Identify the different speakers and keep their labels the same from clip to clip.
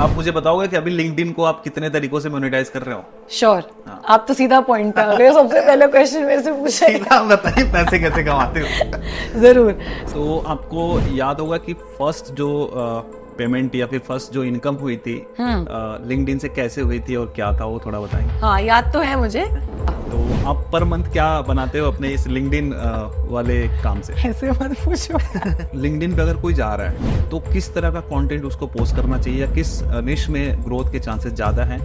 Speaker 1: आप मुझे बताओगे कि अभी लिंक्डइन को आप कितने तरीकों से मोनेटाइज कर रहे हो?
Speaker 2: श्योर आप तो सीधा पॉइंट पे आ गए। सबसे पहले क्वेश्चन मेरे से पूछा
Speaker 1: सीधा बताइए, पैसे कैसे कमाते हो?
Speaker 2: जरूर।
Speaker 1: तो आपको याद होगा कि फर्स्ट जो पेमेंट या फिर फर्स्ट जो इनकम हुई थी लिंक्डइन से कैसे हुई थी और क्या था, वो थोड़ा बताएंगे?
Speaker 2: हाँ याद तो है मुझे।
Speaker 1: तो आप पर मंथ क्या बनाते हो अपने इस लिंक्डइन वाले काम से?
Speaker 2: ऐसे मत पूछो।
Speaker 1: लिंक्डइन पे अगर कोई जा रहा है तो किस तरह का कंटेंट उसको पोस्ट करना चाहिए या किस निश में ग्रोथ के चांसेस ज्यादा हैं?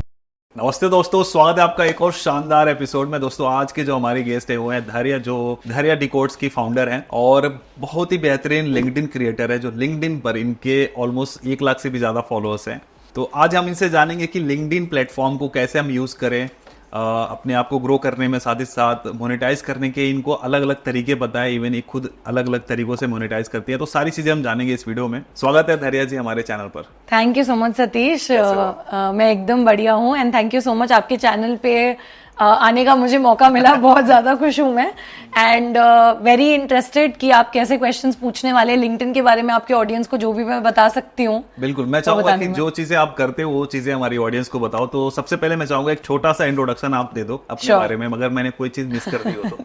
Speaker 1: नमस्ते दोस्तों, स्वागत है आपका एक और शानदार एपिसोड में। दोस्तों आज के जो हमारी गेस्ट है वो है धैर्य, जो धैर्य डिकोड्स की फाउंडर हैं और बहुत ही बेहतरीन लिंक्डइन क्रिएटर है, जो लिंक्डइन पर इनके ऑलमोस्ट 1 लाख से भी ज्यादा फॉलोअर्स हैं। तो आज हम इनसे जानेंगे कि लिंक्डइन प्लेटफॉर्म को कैसे हम यूज करें अपने आप को ग्रो करने में, साथ ही साथ मोनेटाइज करने के इनको अलग अलग तरीके बताए। इवन ये खुद अलग अलग तरीकों से मोनेटाइज करती है। तो सारी चीजें हम जानेंगे इस वीडियो में। स्वागत है धैर्य जी हमारे चैनल पर।
Speaker 2: Thank you so much Satish. मैं एकदम बढ़िया हूँ and thank you so much आपके चैनल पे आने का मुझे मौका मिला। बहुत ज्यादा खुश हूँ मैं एंड वेरी इंटरेस्टेड कि आप कैसे क्वेश्चंस पूछने वाले हैं लिंक्डइन के बारे में। आपके ऑडियंस को जो भी मैं बता सकती हूँ
Speaker 1: बिल्कुल। मैं चाहूंगा कि जो चीजें आप करते हो वो चीजें हमारी ऑडियंस को बताओ। तो सबसे पहले मैं चाहूंगा एक छोटा सा इंट्रोडक्शन आप दे दो अपने बारे में, मगर मैंने कोई चीज मिस कर दी हो तो।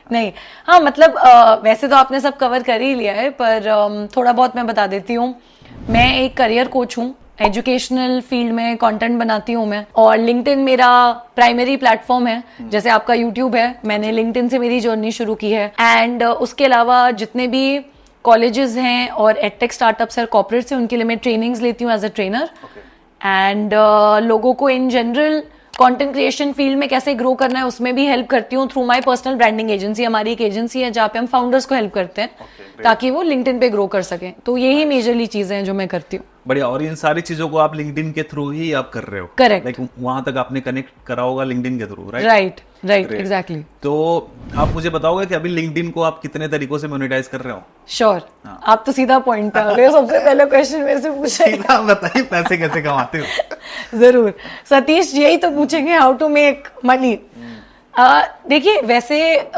Speaker 2: नहीं, हाँ मतलब वैसे तो आपने सब कवर कर ही लिया है, पर थोड़ा बहुत मैं बता देती हूँ। मैं एक करियर कोच हूँ, एजुकेशनल फील्ड में कंटेंट बनाती हूँ मैं, और लिंक्डइन मेरा प्राइमरी प्लेटफॉर्म है। जैसे आपका यूट्यूब है, मैंने लिंक्डइन से मेरी जर्नी शुरू की है। एंड उसके अलावा जितने भी कॉलेजेस हैं और एडटेक स्टार्टअप्स और कॉर्पोरेट्स हैं, उनके लिए मैं ट्रेनिंग्स लेती हूँ एज अ ट्रेनर। एंड लोगों को in general content creation field में कैसे ग्रो करना है उसमें भी हेल्प करती हूँ through my personal branding agency. हमारी एक एजेंसी है जहाँ पे हम फाउंडर्स को हेल्प करते हैं ताकि वो लिंक्डइन पे ग्रो कर सकें। तो यही मेजरली चीजें हैं जो मैं करती हूँ।
Speaker 1: बढ़िया। और इन सारी चीजों को आप लिंक्डइन के थ्रू ही आप कर रहे हो?
Speaker 2: करेक्ट।
Speaker 1: लाइक वहां तक आपने कनेक्ट करा होगा लिंक्डइन के थ्रू,
Speaker 2: राइट? Right exactly.
Speaker 1: तो आप मुझे बताओगे कि अभी लिंक्डइन को आप कितने तरीकों से मोनेटाइज कर रहे हो?
Speaker 2: श्योर आप तो सीधा पॉइंट पे आ गए। सबसे पहले क्वेश्चन मेरे से पूछा
Speaker 1: सीधा बताइए, पैसे कैसे कमाते हो?
Speaker 2: जरूर सतीश, यही तो पूछेंगे, हाउ टू मेक मनी। देखिए वैसे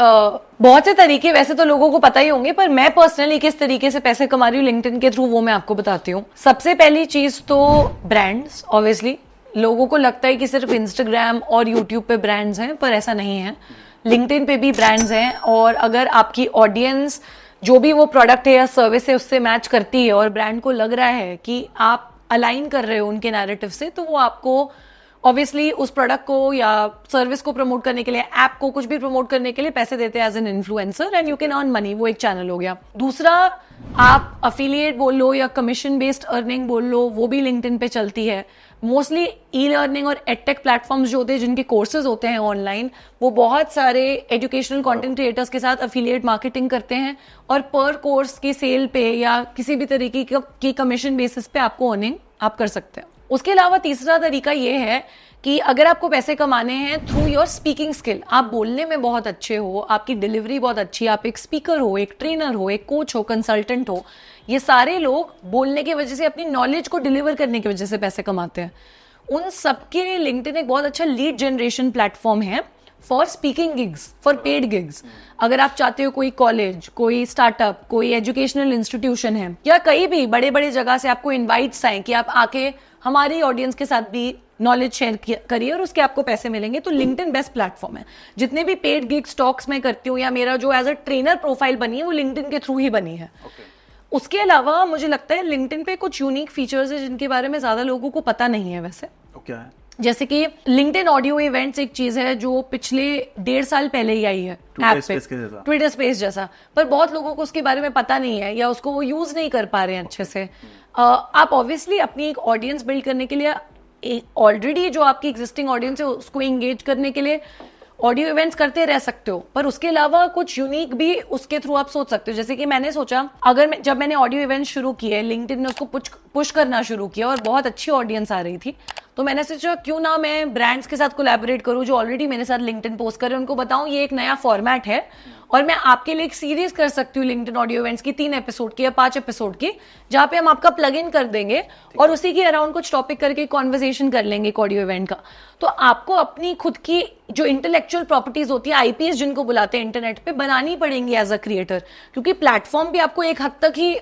Speaker 2: बहुत से तरीके वैसे तो लोगों को पता ही होंगे, पर मैं पर्सनली किस तरीके से पैसे कमा रही हूँ लिंक्डइन के थ्रू वो मैं आपको बताती हूँ। सबसे पहली चीज तो ब्रांड्स। ऑब्वियसली लोगों को लगता है कि सिर्फ इंस्टाग्राम और यूट्यूब पे ब्रांड्स हैं, पर ऐसा नहीं है। लिंक्डइन पे भी ब्रांड्स हैं, और अगर आपकी ऑडियंस जो भी वो प्रोडक्ट है या सर्विस है उससे मैच करती है और ब्रांड को लग रहा है कि आप अलाइन कर रहे हो उनके नैरेटिव से, तो वो आपको ऑब्वियसली उस प्रोडक्ट को या सर्विस को प्रमोट करने के लिए, ऐप को कुछ भी प्रमोट करने के लिए पैसे देते हैं as an influencer, and you can earn money. वो एक चैनल हो गया। दूसरा, आप अफिलिएट बोल लो या कमीशन बेस्ड अर्निंग बोल लो, वो भी लिंक्डइन पे चलती है। मोस्टली ई लर्निंग और एडटेक प्लेटफॉर्म्स जो होते हैं, जिनके कोर्सेज होते हैं ऑनलाइन, वो बहुत सारे एजुकेशनल कंटेंट क्रिएटर्स के साथ अफिलिएट मार्केटिंग करते हैं और पर कोर्स की सेल पे या किसी भी तरीके की कमीशन बेसिस पे आपको अर्निंग आप कर सकते हैं। उसके अलावा तीसरा तरीका ये है कि अगर आपको पैसे कमाने हैं थ्रू योर स्पीकिंग स्किल, आप बोलने में बहुत अच्छे हो, आपकी डिलीवरी बहुत अच्छी, आप एक स्पीकर हो, एक ट्रेनर हो, एक कोच हो, कंसल्टेंट हो, ये सारे लोग बोलने की वजह से, अपनी नॉलेज को डिलीवर करने की वजह से पैसे कमाते हैं। उन सबके लिए लिंक्डइन एक बहुत अच्छा लीड जनरेशन प्लेटफॉर्म है for speaking gigs, for paid gigs. अगर आप चाहते हो कोई कॉलेज, कोई स्टार्टअप, कोई एजुकेशनल इंस्टीट्यूशन है, या कहीं भी बड़े बड़े जगह से आपको इन्वाइट्स आए कि आप आके हमारी ऑडियंस के साथ भी नॉलेज शेयर करिए और उसके आपको पैसे मिलेंगे, तो लिंक्डइन बेस्ट प्लेटफॉर्म है। जितने भी पेड गिग स्टॉक्स मैं करती हूँ या मेरा जो एज अ ट्रेनर प्रोफाइल बनी है वो लिंक्डइन के थ्रू ही बनी है। उसके अलावा मुझे लगता है लिंक्डइन पे कुछ यूनिक फीचर्स है जिनके बारे में ज्यादा लोगों को पता नहीं है वैसे।
Speaker 1: क्या है?
Speaker 2: जैसे कि लिंक्डइन ऑडियो इवेंट्स एक चीज है जो पिछले 1.5 साल पहले ही आई है ऐप पे, ट्विटर स्पेस जैसा, पर बहुत लोगों को उसके बारे में पता नहीं है या उसको वो यूज नहीं कर पा रहे हैं अच्छे से। आप ऑब्वियसली अपनी एक ऑडियंस बिल्ड करने के लिए ऑलरेडी जो आपकी एग्जिस्टिंग ऑडियंस है उसको एंगेज करने के लिए ऑडियो इवेंट्स करते रह सकते हो, पर उसके अलावा कुछ यूनिक भी उसके थ्रू आप सोच सकते हो। जैसे कि मैंने सोचा, जब मैंने ऑडियो इवेंट शुरू किए, लिंक्डइन ने उसको पुश करना शुरू किया और बहुत अच्छी ऑडियंस आ रही थी, तो मैंने सोचा क्यों ना मैं ब्रांड्स के साथ कोलैबोरेट करूं जो ऑलरेडी मेरे साथ लिंक्डइन पोस्ट कर रहे हैं, उनको बताऊं ये एक नया फॉर्मेट है और मैं आपके लिए एक सीरीज कर सकती हूँ लिंक्डइन ऑडियो इवेंट्स की, 3 एपिसोड की या 5 एपिसोड की, जहां पे हम आपका प्लग इन कर देंगे और उसी के अराउंड कुछ टॉपिक करके कॉन्वर्सेशन कर लेंगे एक ऑडियो इवेंट का। तो आपको अपनी खुद की जो इंटेलेक्चुअल प्रॉपर्टीज होती है, आईपीएस जिनको बुलाते हैं इंटरनेट पे, बनानी पड़ेंगी एज अ क्रिएटर, क्योंकि प्लेटफॉर्म भी आपको एक हद तक ही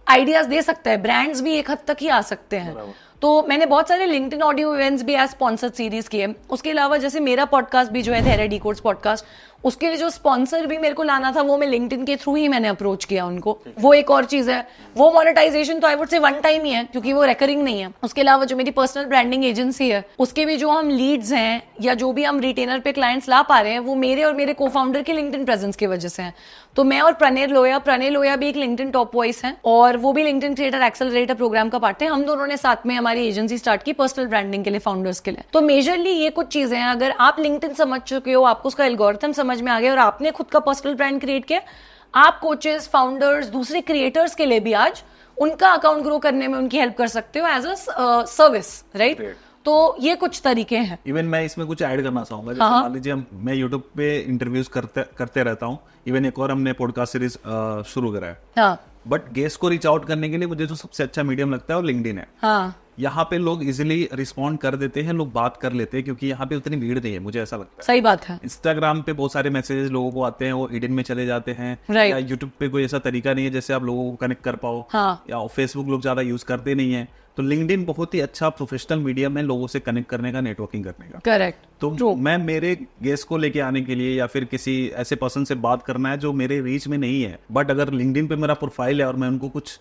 Speaker 2: आइडियाज दे सकता है, ब्रांड्स भी एक हद तक ही आ सकते हैं। तो मैंने बहुत सारे लिंक्डइन ऑडियो इवेंट्स भी एज स्पॉन्सर्ड सीरीज किए। उसके अलावा जैसे मेरा पॉडकास्ट भी जो है थेरा डिकोड्स पॉडकास्ट, उसके लिए जो स्पॉन्सर भी मेरे को लाना था वो मैं लिंक्डइन के थ्रू ही मैंने अप्रोच किया उनको। वो एक और चीज है। वो मोनेटाइजेशन तो I would say one time ही है क्योंकि वो रेकरिंग नहीं है। उसके अलावा जो मेरी पर्सनल ब्रांडिंग एजेंसी है उसके भी जो हम लीड्स हैं या जो भी हम रिटेनर पे क्लाइंट्स ला पा रहे हैं वो मेरे और मेरे को फाउंडर के लिंक्डइन प्रेजेंस की वजह से है। तो मैं और प्रणय लोया भी एक लिंक्डइन टॉप वॉइस है और वो भी लिंक्डइन क्रिएटर एक्सेलरेटर प्रोग्राम का पार्ट है। हम दोनों ने साथ में हमारी एजेंसी स्टार्ट की पर्सनल ब्रांडिंग के लिए, फाउंडर्स के लिए। तो मेजरली ये कुछ चीजें हैं। अगर आप लिंक्डइन समझ चुके हो, आपको उसका एल्गोरिथम समझ में आ गया और आपने खुद का पर्सनल ब्रांड क्रिएट किया, आप कोचेस, फाउंडर्स, दूसरे क्रिएटर्स के लिए भी आज उनका अकाउंट ग्रो करने में उनकी हेल्प कर सकते हो एज अ सर्विस, राइट? तो ये कुछ तरीके हैं।
Speaker 1: इवन मैं इसमें कुछ ऐड करना चाहूंगा। जैसे मान लीजिए मैं यूट्यूब पे इंटरव्यूज करते रहता हूँ। इवन एक और हमने पॉडकास्ट सीरीज शुरू करा है।
Speaker 2: हाँ।
Speaker 1: बट गेस्ट को रीच आउट करने के लिए मुझे जो सबसे अच्छा मीडियम लगता है वो लिंक्डइन है।
Speaker 2: हाँ।
Speaker 1: यहाँ पे लोग इजिली रिस्पॉन्ड कर देते हैं, लोग बात कर लेते हैं क्योंकि यहाँ पे उतनी भीड़ नहीं है, मुझे ऐसा लगता है।
Speaker 2: सही बात है।
Speaker 1: इंस्टाग्राम पे बहुत सारे मैसेजेस लोगों को आते हैं, वो हिडन में चले जाते हैं।
Speaker 2: Right.
Speaker 1: या यूट्यूब पे कोई ऐसा तरीका नहीं है जैसे आप लोगों को कनेक्ट कर पाओ।
Speaker 2: हाँ।
Speaker 1: या फेसबुक लोग ज्यादा यूज करते नहीं है। तो लिंक्डइन बहुत ही अच्छा प्रोफेशनल मीडियम है लोगों से कनेक्ट करने का, नेटवर्किंग करने का।
Speaker 2: करेक्ट।
Speaker 1: तो मैं मेरे गेस्ट को लेके आने के लिए या फिर किसी ऐसे पर्सन से बात करना है जो मेरे रीच में नहीं है, बट अगर लिंक्डइन पे मेरा प्रोफाइल है और मैं उनको कुछ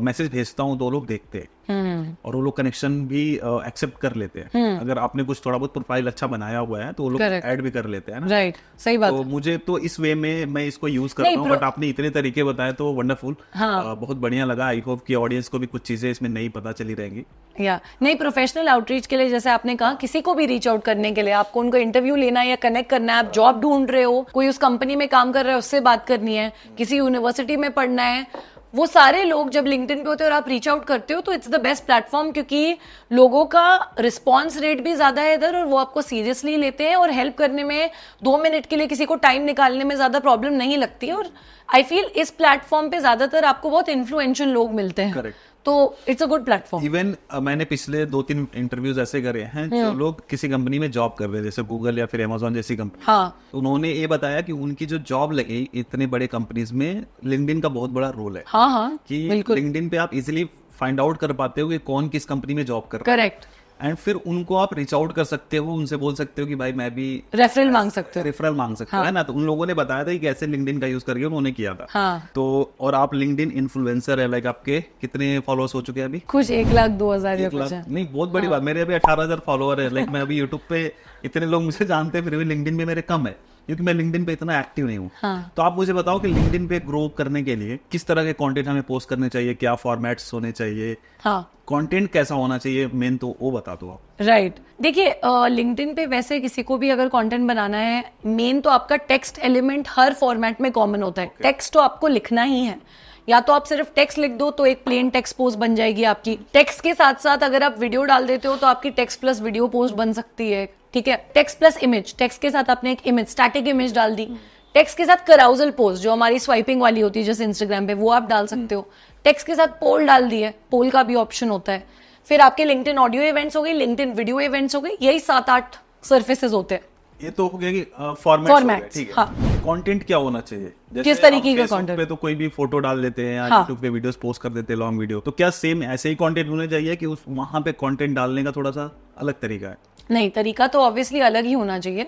Speaker 1: मैसेज भेजता हूँ तो लोग देखते हैं और वो लोग कनेक्शन भी एक्सेप्ट कर लेते हैं। अगर आपने कुछ थोड़ा बहुत प्रोफाइल अच्छा बनाया हुआ है तो वो लोग ऐड भी कर लेते हैं ना।
Speaker 2: राइट, सही बात।
Speaker 1: तो मुझे तो इस वे में मैं इसको यूज करता हूँ। बट आपने इतने तरीके बताए तो वंडरफुल। बहुत बढ़िया लगा। आई होप कि ऑडियंस को भी कुछ चीजें इसमें नई पता चली रहेंगी।
Speaker 2: या नहीं, प्रोफेशनल आउटरीच के लिए जैसे आपने कहा, किसी को भी रीच आउट करने के लिए आपको उनको इंटरव्यू लेना है या कनेक्ट करना है, आप जॉब ढूंढ रहे हो, कोई उस कंपनी में काम कर रहा है उससे बात करनी है, किसी यूनिवर्सिटी में पढ़ना है, वो सारे लोग जब लिंक्डइन पे होते हैं और आप रीच आउट करते हो तो इट्स द बेस्ट प्लेटफॉर्म क्योंकि लोगों का रिस्पॉन्स रेट भी ज्यादा है इधर और वो आपको सीरियसली लेते हैं और हेल्प करने में 2 मिनट के लिए किसी को टाइम निकालने में ज्यादा प्रॉब्लम नहीं लगती है। और आई फील इस प्लेटफॉर्म पे ज्यादातर आपको बहुत इन्फ्लुएंशियल लोग मिलते हैं।
Speaker 1: करेक्ट।
Speaker 2: तो it's a good platform.
Speaker 1: Even मैंने पिछले 2-3 इंटरव्यूज ऐसे करे हैं जो लोग किसी कंपनी में जॉब कर रहे हैं, जैसे गूगल या फिर अमेजोन जैसी कंपनी।
Speaker 2: हाँ।
Speaker 1: तो उन्होंने ये बताया कि उनकी जो जॉब लगी इतने बड़े कंपनीज में, लिंक्डइन का बहुत बड़ा रोल है।
Speaker 2: हाँ हाँ,
Speaker 1: कि लिंक्डइन पे आप इजिली फाइंड आउट कर पाते हो कि कौन किस कंपनी में जॉब कर रहा है।
Speaker 2: करेक्ट।
Speaker 1: एंड फिर उनको आप रीच आउट कर सकते हो, उनसे बोल सकते हो कि भाई मैं भी
Speaker 2: रेफरल मांग सकते हो।
Speaker 1: रेफरल मांग सकते हो, है ना। तो उन लोगों ने बताया था कि कैसे लिंक्डइन का यूज करके उन्होंने किया था।
Speaker 2: हाँ।
Speaker 1: तो और आप लिंक्डइन इन्फ्लुएंसर है, लाइक आपके कितने फॉलोअर्स हो चुके हैं अभी?
Speaker 2: कुछ 1,02,000 या कुछ है।
Speaker 1: नहीं, बहुत बड़ी बात। मेरे अभी 18,000 फॉलोअर है। लाइक मैं अभी यूट्यूब पे इतने लोग मुझे जानते हैं, फिर भी लिंक्डइन पे मेरे कम है क्योंकि मैं लिंक्डइन पे इतना एक्टिव नहीं हूँ।
Speaker 2: हाँ।
Speaker 1: तो आप मुझे बताओ कि लिंक्डइन पे ग्रो करने के लिए किस तरह के कंटेंट हमें पोस्ट करने चाहिए, क्या फॉर्मेट्स होने चाहिए,
Speaker 2: हाँ,
Speaker 1: कंटेंट कैसा होना चाहिए, मेन तो वो बता दो आप।
Speaker 2: राइट। देखिए, लिंक्डइन पे वैसे किसी को भी अगर कंटेंट बनाना है, मेन तो आपका टेक्स्ट एलिमेंट हर फॉर्मेट में कॉमन होता है। टेक्स्ट तो आपको लिखना ही है, या तो आप सिर्फ टेक्स्ट लिख दो तो एक प्लेन टेक्स्ट पोस्ट बन जाएगी आपकी। टेक्स्ट के साथ साथ अगर आप वीडियो डाल देते हो तो आपकी टेक्स्ट प्लस वीडियो पोस्ट बन सकती है, ठीक है। टेक्स्ट प्लस इमेज, टेक्स्ट के साथ आपने एक इमेज, स्टैटिक इमेज डाल दी। टेक्स्ट के साथ कराउजल पोस्ट जो हमारी स्वाइपिंग वाली होती है जैसे इंस्टाग्राम पे, वो आप डाल सकते हो। टेक्स्ट के साथ पोल डाल दी है, पोल का भी ऑप्शन होता है। फिर आपके लिंक्डइन ऑडियो इवेंट्स हो गई, लिंक्डइन वीडियो इवेंट्स हो गई, यही 7-8 सर्फेसेस होते हैं।
Speaker 1: ये तो हो गया कि फॉर्मेट, ठीक है।
Speaker 2: हाँ।
Speaker 1: कंटेंट क्या होना चाहिए? जैसे
Speaker 2: किस तरीके का
Speaker 1: कंटेंट पे तो कोई भी फोटो डाल देते हैं या
Speaker 2: हाँ।
Speaker 1: यूट्यूब पे वीडियोस पोस्ट कर देते हैं, लॉन्ग वीडियो। तो क्या सेम ऐसे ही कंटेंट होना चाहिए कि उस वहां पे कंटेंट डालने का थोड़ा सा अलग तरीका है?
Speaker 2: नहीं, तरीका तो ऑब्वियसली अलग ही होना चाहिए।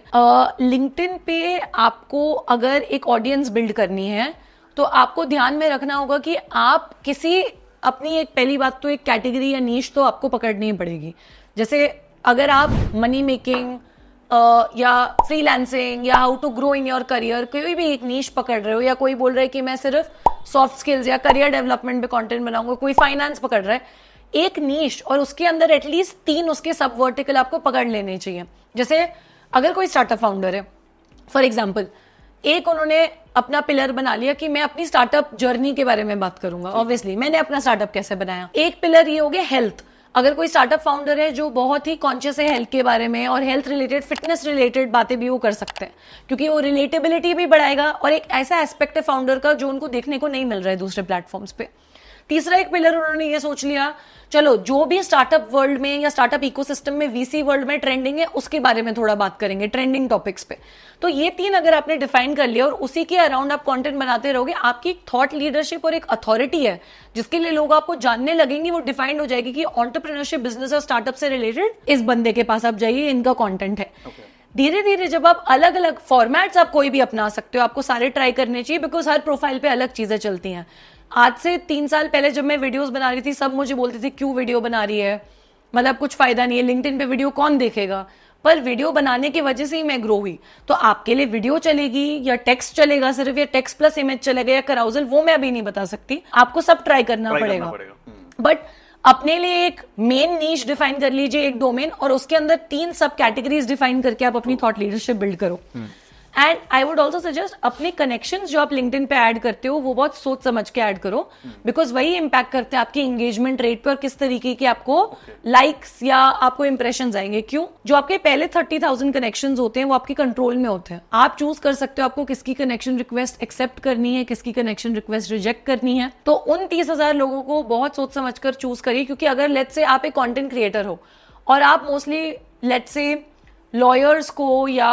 Speaker 2: लिंक्डइन पे आपको अगर एक ऑडियंस बिल्ड करनी है तो आपको ध्यान में रखना होगा कि आप किसी अपनी एक, पहली बात तो एक कैटेगरी या नीश तो आपको पकड़नी ही पड़ेगी। जैसे अगर आप मनी मेकिंग या फ्रीलांसिंग या how to grow in your career, कोई भी एक नीश पकड़ रहे हो, या कोई बोल रहा है कि मैं सिर्फ सॉफ्ट स्किल्स या करियर डेवलपमेंट पे कंटेंट बनाऊंगा, कोई फाइनेंस पकड़ रहा है, एक नीश और उसके अंदर एटलीस्ट 3 उसके सब वर्टिकल आपको पकड़ लेने चाहिए। जैसे अगर कोई स्टार्टअप फाउंडर है फॉर एग्जाम्पल, एक उन्होंने अपना पिलर बना लिया कि मैं अपनी स्टार्टअप जर्नी के बारे में बात करूंगा। ऑब्वियसली मैंने अपना स्टार्टअप कैसे बनाया। एक पिलर ये हो गया हेल्थ। अगर कोई स्टार्टअप फाउंडर है जो बहुत ही कॉन्शियस है हेल्थ के बारे में और हेल्थ रिलेटेड, फिटनेस रिलेटेड बातें भी वो कर सकते हैं क्योंकि वो रिलेटेबिलिटी भी बढ़ाएगा और एक ऐसा एस्पेक्ट है फाउंडर का जो उनको देखने को नहीं मिल रहा है दूसरे प्लेटफॉर्म्स पे। तीसरा एक पिलर उन्होंने ये सोच लिया, चलो जो भी स्टार्टअप वर्ल्ड में या स्टार्टअप इकोसिस्टम में, वीसी वर्ल्ड में ट्रेंडिंग है उसके बारे में थोड़ा बात करेंगे, ट्रेंडिंग टॉपिक्स पे। तो ये 3 अगर आपने डिफाइन कर लिया और उसी के अराउंड आप कंटेंट बनाते रहोगे, आपकी एक थॉट लीडरशिप और एक अथॉरिटी है जिसके लिए लोग आपको जानने लगेंगे, वो डिफाइंड हो जाएगी कि एंटरप्रेन्योरशिप, बिजनेस और स्टार्टअप से रिलेटेड इस बंदे के पास आप जाइए, इनका कंटेंट है। धीरे धीरे जब आप अलग अलग फॉर्मेट्स आप कोई भी अपना सकते हो, आपको सारे ट्राई करने चाहिए, बिकॉज हर प्रोफाइल पे अलग चीजें चलती हैं। आज से 3 साल पहले जब मैं वीडियोस बना रही थी, सब मुझे बोलते थे क्यों वीडियो बना रही है, मतलब कुछ फायदा नहीं है, लिंक्डइन पे वीडियो कौन देखेगा। पर वीडियो बनाने की वजह से ही मैं ग्रो हुई। तो आपके लिए वीडियो चलेगी या टेक्स्ट चलेगा सिर्फ, या टेक्स्ट प्लस इमेज चलेगा या कराउजल, वो मैं अभी नहीं बता सकती, आपको सब ट्राई करना पड़ेगा। बट अपने लिए एक मेन नीश डिफाइन कर लीजिए, एक डोमेन, और उसके अंदर 3 सब कैटेगरीज डिफाइन करके आप अपनी थॉट लीडरशिप बिल्ड करो। And I would also suggest अपने कनेक्शंस जो आप लिंक्डइन पे ऐड करते हो वो बहुत सोच समझ के ऐड करो, बिकॉज वही इंपैक्ट करते हैं आपकी एंगेजमेंट रेट पे और किस तरीके की आपको लाइक्स या आपको इंप्रेशंस आएंगे। क्यों? जो आपके पहले 30,000 कनेक्शंस होते हैं वो आपके कंट्रोल में होते हैं। आप चूज कर सकते हो आपको किसकी कनेक्शन रिक्वेस्ट एक्सेप्ट करनी है, किसकी कनेक्शन रिक्वेस्ट रिजेक्ट करनी है। तो उन 30,000 लोगों को बहुत सोच समझ कर चूज करिए, क्योंकि अगर लेट्स से आप एक कंटेंट क्रिएटर हो और आप मोस्टली लेट्स से लॉयर्स को या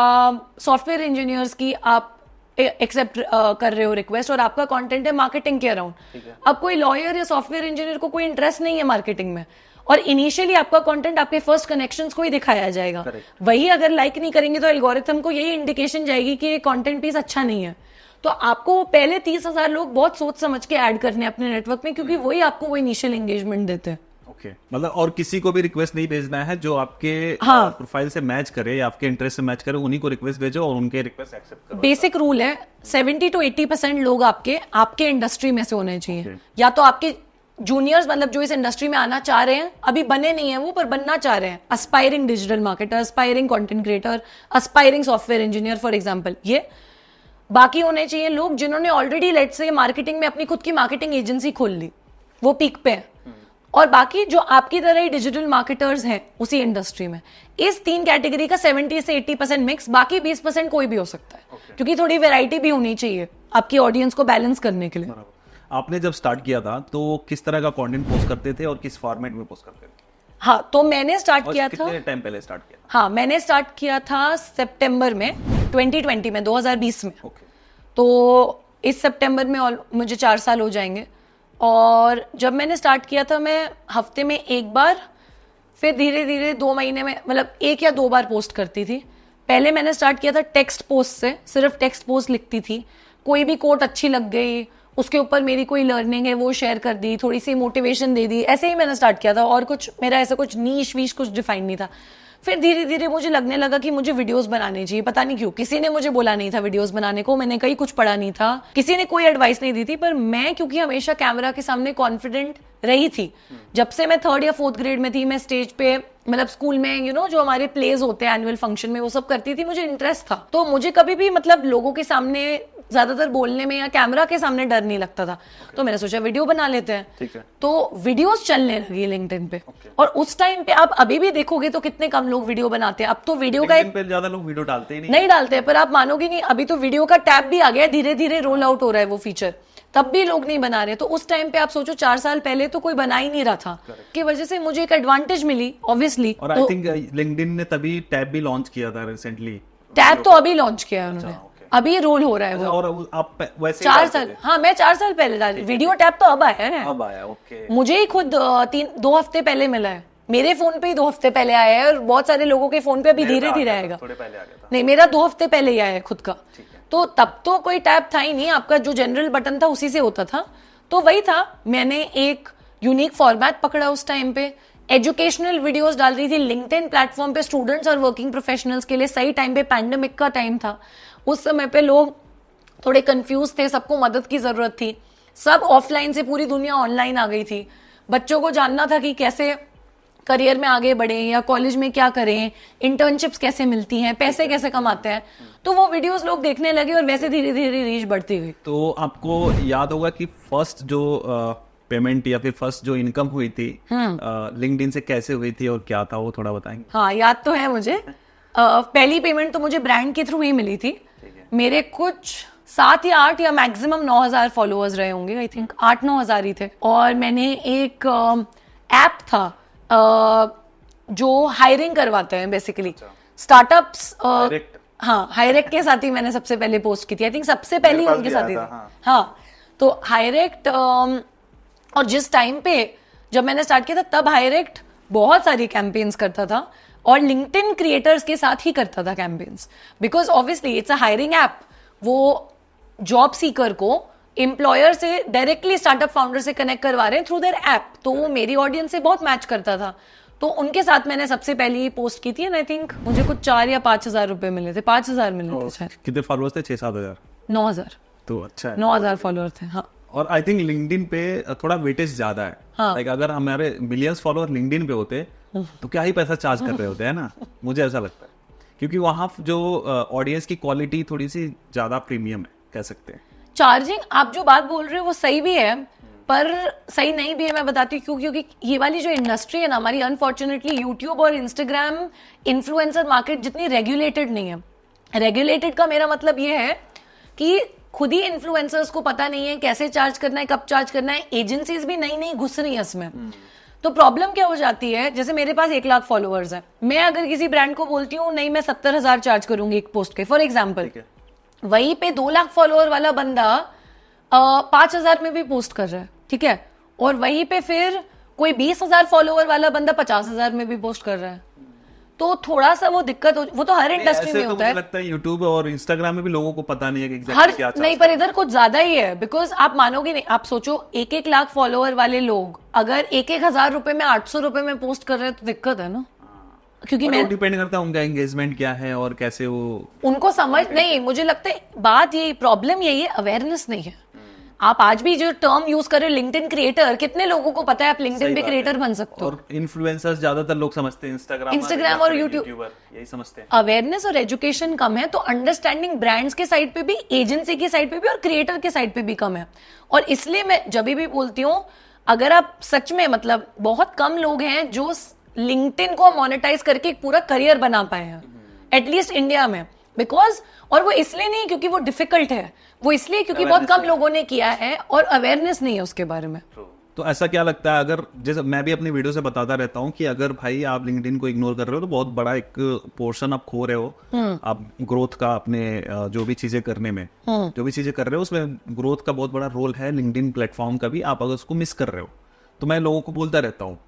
Speaker 2: सॉफ्टवेयर इंजीनियर्स की आप एक्सेप्ट कर रहे हो रिक्वेस्ट, और आपका कंटेंट है मार्केटिंग के अराउंड। अब कोई लॉयर या सॉफ्टवेयर इंजीनियर को कोई इंटरेस्ट नहीं है मार्केटिंग में, और इनिशियली आपका कंटेंट आपके फर्स्ट कनेक्शंस को ही दिखाया जाएगा। वही अगर लाइक नहीं करेंगे तो एल्गोरिथम को यही इंडिकेशन जाएगी कि ये कंटेंट पीस अच्छा नहीं है। तो आपको पहले 30,000 लोग बहुत सोच समझ के ऐड करने अपने नेटवर्क में, क्योंकि वही आपको वो इनिशियल एंगेजमेंट देते हैं।
Speaker 1: ओके, मतलब और किसी को भी रिक्वेस्ट नहीं भेजना है, जो आपके प्रोफाइल से मैच करे या आपके इंटरेस्ट से मैच करे, उन्हीं को रिक्वेस्ट भेजो और उनके रिक्वेस्ट एक्सेप्ट करो।
Speaker 2: बेसिक रूल है 70 to 80% लोग आपके इंडस्ट्री में से होने चाहिए। या तो आपके जूनियर्स, मतलब जो इस इंडस्ट्री में आना चाह रहे हैं, अभी बने नहीं है वो पर बनना चाह रहे हैं, aspiring digital marketer, aspiring content creator, aspiring software engineer for example. ये बाकी होने चाहिए लोग जिन्होंने ऑलरेडी लेट्स से मार्केटिंग में अपनी खुद की मार्केटिंग एजेंसी खोल ली, वो पीक पे है। और बाकी जो आपकी तरह ही डिजिटल मार्केटर्स हैं उसी इंडस्ट्री में, इस 3 कैटेगरी का 70 से 80% मिक्स, बाकी 20% कोई भी हो सकता है। क्योंकि थोड़ी वैरायटी भी होनी चाहिए आपकी ऑडियंस को बैलेंस करने के लिए।
Speaker 1: आपने जब स्टार्ट किया था तो किस तरह का कंटेंट पोस्ट करते थे और किस फॉर्मेट में पोस्ट करते थे?
Speaker 2: हाँ, तो मैंने स्टार्ट किया था,
Speaker 1: कितने टाइम पहले स्टार्ट किया?
Speaker 2: हाँ, मैंने स्टार्ट किया था सितंबर में 2020 में, 2020 में। तो इस सितंबर में मुझे 4 साल हो जाएंगे। और जब मैंने स्टार्ट किया था, मैं हफ्ते में 1 बार, फिर धीरे धीरे 2 महीने में, मतलब 1 या 2 बार पोस्ट करती थी। पहले मैंने स्टार्ट किया था टेक्स्ट पोस्ट से, सिर्फ टेक्स्ट पोस्ट लिखती थी, कोई भी कोट अच्छी लग गई, उसके ऊपर मेरी कोई लर्निंग है वो शेयर कर दी, थोड़ी सी मोटिवेशन दे दी, ऐसे ही मैंने स्टार्ट किया था। और कुछ मेरा ऐसा कुछ नीश वीश कुछ डिफाइन नहीं था। फिर धीरे धीरे मुझे लगने लगा कि मुझे वीडियोस बनाने चाहिए। पता नहीं क्यों, किसी ने मुझे बोला नहीं था वीडियोस बनाने को, मैंने कहीं कुछ पढ़ा नहीं था, किसी ने कोई एडवाइस नहीं दी थी, पर मैं क्योंकि हमेशा कैमरा के सामने कॉन्फिडेंट रही थी, जब से मैं 3rd या 4th ग्रेड में थी, मैं स्टेज पे, मतलब स्कूल में जो हमारे प्लेज होते हैं एनुअल फंक्शन में, वो सब करती थी, मुझे इंटरेस्ट था। तो मुझे कभी भी मतलब लोगों के सामने ज्यादातर बोलने में या कैमरा के सामने डर नहीं लगता था। तो मैंने सोचा वीडियो बना लेते हैं।
Speaker 1: ठीक है।
Speaker 2: तो वीडियोस चलने लगी लिंक्डइन पे। और उस टाइम पे आप अभी भी देखोगे तो कितने कम लोग वीडियो बनाते हैं। अब तो वीडियो का
Speaker 1: पे ज्यादा लोग वीडियो डालते ही
Speaker 2: नहीं डालते, पर आप मानोगे नहीं, अभी तो वीडियो का टैब भी आ गया, धीरे धीरे रोल आउट हो रहा है वो फीचर, तब भी लोग नहीं बना रहे। तो उस टाइम पे आप सोचो 4 साल पहले तो कोई बना ही नहीं रहा था, की वजह से मुझे एक एडवांटेज मिली ऑब्वियसली।
Speaker 1: और आई थिंक लिंक्डइन ने तभी टैब भी लॉन्च किया था रिसेंटली।
Speaker 2: टैब तो अभी लॉन्च किया है उन्होंने, अभी ये रोल हो रहा है वो।
Speaker 1: और आप वैसे
Speaker 2: 4 साल, हाँ मैं 4 साल पहले डाली वीडियो टैब, तो अब आया है।
Speaker 1: अब आया, ओके।
Speaker 2: मुझे ही खुद 2 हफ्ते पहले मिला है, मेरे फोन पे ही 2 हफ्ते पहले आया है, और बहुत सारे लोगों के फोन पे अभी धीरे धीरे आएगा।
Speaker 1: थोड़े पहले आ गया था।
Speaker 2: नहीं, मेरा 2 हफ्ते पहले ही आया है खुद का। तो तब तो कोई टैब था ही नहीं, आपका जो जनरल बटन था उसी से होता था। तो वही था, मैंने एक यूनिक फॉर्मेट पकड़ा उस टाइम पे, एजुकेशनल वीडियोस डाल रही थी लिंक्डइन प्लेटफॉर्म पे स्टूडेंट्स और वर्किंग प्रोफेशनल्स के लिए। सही टाइम पे, पैंडेमिक का टाइम था, उस समय पे लोग थोड़े कंफ्यूज थे, सबको मदद की जरूरत थी, सब ऑफलाइन से पूरी दुनिया ऑनलाइन आ गई थी। बच्चों को जानना था कि कैसे करियर में आगे बढ़े या कॉलेज में क्या करें, इंटर्नशिप्स कैसे मिलती हैं, पैसे कैसे कमाते हैं। तो वो वीडियोस लोग देखने लगे और वैसे धीरे धीरे रीच बढ़ती गई।
Speaker 1: तो आपको याद होगा कि फर्स्ट जो पेमेंट या फिर फर्स्ट जो इनकम हुई थी लिंक्डइन से कैसे हुई थी और क्या था, वो थोड़ा बताएंगे?
Speaker 2: हाँ, याद तो है मुझे। पहली पेमेंट तो मुझे ब्रांड के थ्रू ही मिली थी। मेरे कुछ 7 या 8 या मैक्सिमम 9,000 फॉलोअर्स रहे होंगे, आई थिंक 8-9,000 ही थे। और मैंने एक ऐप था जो हायरिंग करवाते हैं बेसिकली स्टार्टअप्स। हाँ, हायरेक्ट के साथ ही मैंने सबसे पहले पोस्ट की थी, आई थिंक सबसे पहले उनके साथ ही थी। हाँ, तो हायरेक्ट और जिस टाइम पे जब मैंने स्टार्ट किया था तब हायरेक्ट बहुत सारी कैंपेन्स करता था और लिंक्डइन क्रिएटर्स के साथ ही करता था campaigns, because obviously it's a hiring app. वो जॉब सीकर को एम्प्लॉयर से डायरेक्टली स्टार्टअप फाउंडर से कनेक्ट करवा रहे हैं थ्रू देयर ऐप, तो वो मेरी ऑडियंस से बहुत मैच करता था। तो उनके साथ मैंने सबसे पहले पोस्ट की थी एंड आई थिंक मुझे कुछ 4 या 5,000 रुपए मिले थे, 5,000 मिले थे शायद।
Speaker 1: कितने फॉलोअर्स थे? 6-7 हजार?
Speaker 2: 9,000।
Speaker 1: तो अच्छा है,
Speaker 2: 9,000 फॉलोअर थे। हाँ,
Speaker 1: और आई थिंक लिंक्डइन पे थोड़ा वेटेज ज्यादा है।
Speaker 2: हाँ।
Speaker 1: लाइक अगर हमारे मिलियंस फॉलोअर लिंक्डइन पे होते तो क्या ही पैसा चार्ज कर रहे होते हैं ना, मुझे ऐसा लगता है, क्योंकि वहाँ जो ऑडियंस की क्वालिटी थोड़ी सी ज्यादा प्रीमियम है, कह सकते हैं।
Speaker 2: चार्जिंग, आप जो बात बोल रहे हो वो सही भी है पर सही नहीं भी है, मैं बताती हूँ क्यों। क्योंकि ये वाली जो इंडस्ट्री है ना हमारी, अनफॉर्चुनेटली यूट्यूब और इंस्टाग्राम इन्फ्लुएंसर मार्केट जितनी रेगुलेटेड नहीं है। रेगुलेटेड का मेरा मतलब ये है कि खुद ही इन्फ्लुएंसर्स को पता नहीं है कैसे चार्ज करना है, कब चार्ज करना है। एजेंसीज भी नई नई घुस रही है इसमें। तो प्रॉब्लम क्या हो जाती है, जैसे मेरे पास 1 लाख फॉलोअर्स है, मैं अगर किसी ब्रांड को बोलती हूँ नहीं मैं 70,000 चार्ज करूंगी एक पोस्ट के, फॉर एग्जाम्पल, वहीं पे 2 लाख फॉलोअर वाला बंदा 5,000 में भी पोस्ट कर रहा है, ठीक है, और वहीं पे फिर कोई 20,000 फॉलोअर वाला बंदा 50,000 में भी पोस्ट कर रहा है। तो थोड़ा सा वो दिक्कत हो, वो तो हर इंडस्ट्री में होता है।
Speaker 1: लगता है यूट्यूब और इंस्टाग्राम में भी लोगों को पता नहीं है कि एग्जैक्टली क्या
Speaker 2: नहीं, पर इधर कुछ ज्यादा ही है, बिकॉज आप मानोगे नहीं, आप सोचो 1-1 लाख फॉलोअर वाले लोग अगर 1-1 हजार रुपए में 800 रुपए में पोस्ट कर रहे हैं तो दिक्कत है ना। क्योंकि मैं
Speaker 1: डिपेंड करता है उनका एंगेजमेंट क्या है और कैसे वो
Speaker 2: उनको समझ नहीं। मुझे लगता है बात यही, प्रॉब्लम यही है, अवेयरनेस नहीं है। आप आज भी जो टर्म यूज कर रहे हो लिंक्डइन क्रिएटर, कितने लोगों को पता है आप लिंक्डइन पे क्रिएटर बन सकते हो?
Speaker 1: और इन्फ्लुएंसर्स ज्यादातर लोग समझते हैं इंस्टाग्राम
Speaker 2: और यूट्यूब,
Speaker 1: यही समझते हैं।
Speaker 2: अवेयरनेस और एजुकेशन कम है, तो अंडरस्टैंडिंग ब्रांड्स के साइड पे भी, एजेंसी की साइड पे भी और क्रिएटर के साइड पे भी कम है। और इसलिए मैं जब भी बोलती हूँ, अगर आप सच में, मतलब बहुत कम लोग हैं जो लिंक्डइन को मोनेटाइज करके एक पूरा करियर बना पाए हैं, एटलीस्ट इंडिया में। बिकॉज, और वो इसलिए नहीं क्योंकि वो डिफिकल्ट है, वो इसलिए क्योंकि बहुत कम लोगों ने किया है और अवेयरनेस नहीं है उसके बारे में।
Speaker 1: तो ऐसा क्या लगता है, अगर जैसे मैं भी अपनी वीडियो से बताता रहता हूँ कि अगर भाई आप लिंक्डइन को इग्नोर कर रहे हो तो बहुत बड़ा एक पोर्शन आप खो रहे हो, आप ग्रोथ का अपने जो भी चीजें करने में, जो भी चीजें कर रहे हो उसमें ग्रोथ का बहुत बड़ा रोल है लिंक्डइन प्लेटफॉर्म का भी। आप अगर उसको मिस कर रहे हो तो मैं लोगों को बोलता रहता हूँ,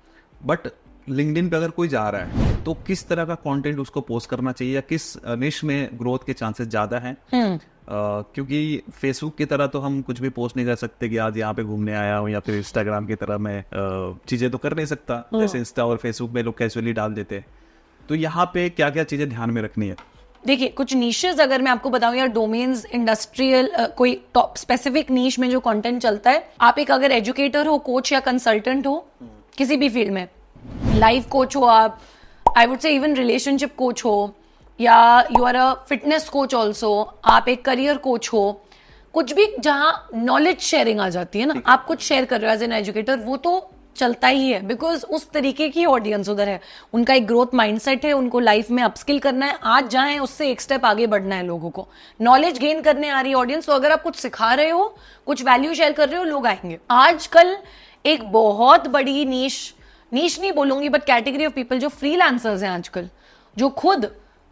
Speaker 1: बट लिंक्डइन पे अगर कोई जा रहा है तो किस तरह का कंटेंट उसको पोस्ट करना चाहिए या किस निश में ग्रोथ के चांसेस ज्यादा हैं? क्योंकि फेसबुक की तरह तो हम कुछ भी पोस्ट नहीं कर सकते कि आज यहाँ पे घूमने आया हूँ, या फिर इंस्टाग्राम की तरह मैं चीजें तो कर नहीं सकता जैसे इंस्टा और फेसबुक में लोग कैजुअली डाल देते हैं। तो यहाँ पे क्या क्या चीजें ध्यान में रखनी है?
Speaker 2: देखिए, कुछ नीशेस अगर मैं आपको बताऊं, या डोमेन्स, इंडस्ट्रियल कोई टॉप स्पेसिफिक नीश में जो कंटेंट चलता है, आप एक अगर एजुकेटर हो, कोच या कंसल्टेंट हो किसी भी फील्ड में, लाइफ कोच हो आप, I would say even relationship coach हो, या you are a fitness coach also, आप एक करियर कोच हो, कुछ भी जहां नॉलेज शेयरिंग आ जाती है ना, आप कुछ शेयर कर रहे हो एज एन एजुकेटर, वो तो चलता ही है। बिकॉज उस तरीके की ऑडियंस उधर है, उनका एक ग्रोथ माइंडसेट है, उनको लाइफ में अपस्किल करना है, आज जहां है उससे एक स्टेप आगे बढ़ना है, लोगों को नॉलेज गेन करने आ रही है ऑडियंस। तो अगर आप कुछ सिखा रहे हो, कुछ वैल्यू शेयर कर रहे हो, लोग आएंगे। आजकल एक बहुत बड़ी नीश नहीं बोलूंगी बट कैटेगरी ऑफ पीपल जो फ्रीलांसर्स हैं आजकल, जो खुद